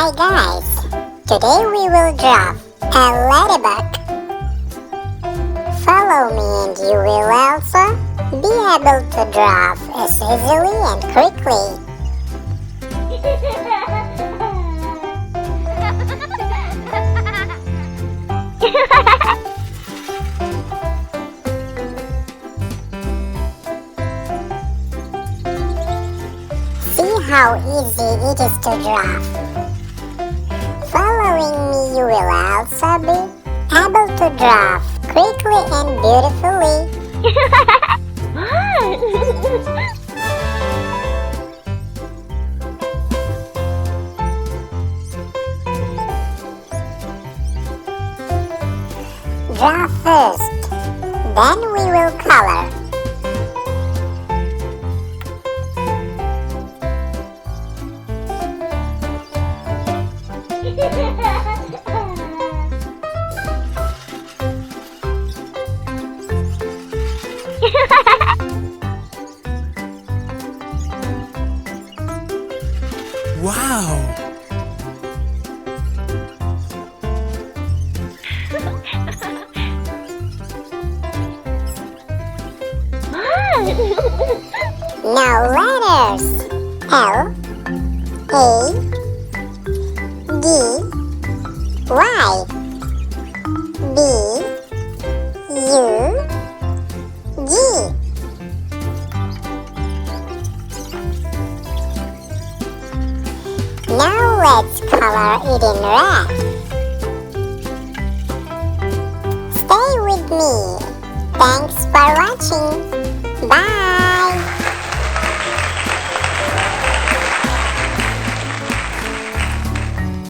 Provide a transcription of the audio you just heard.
Hi guys, today we will draw a ladybug. Follow me and you will also be able to draw as easily and quickly. See how easy it is to draw. Following me, you will also be able to draw quickly and beautifully. Draw first, then we will color. Wow! Now letters L, A, D, Y, B, U, G. Now let's color it in red. Stay with me. Thanks for watching. Bye.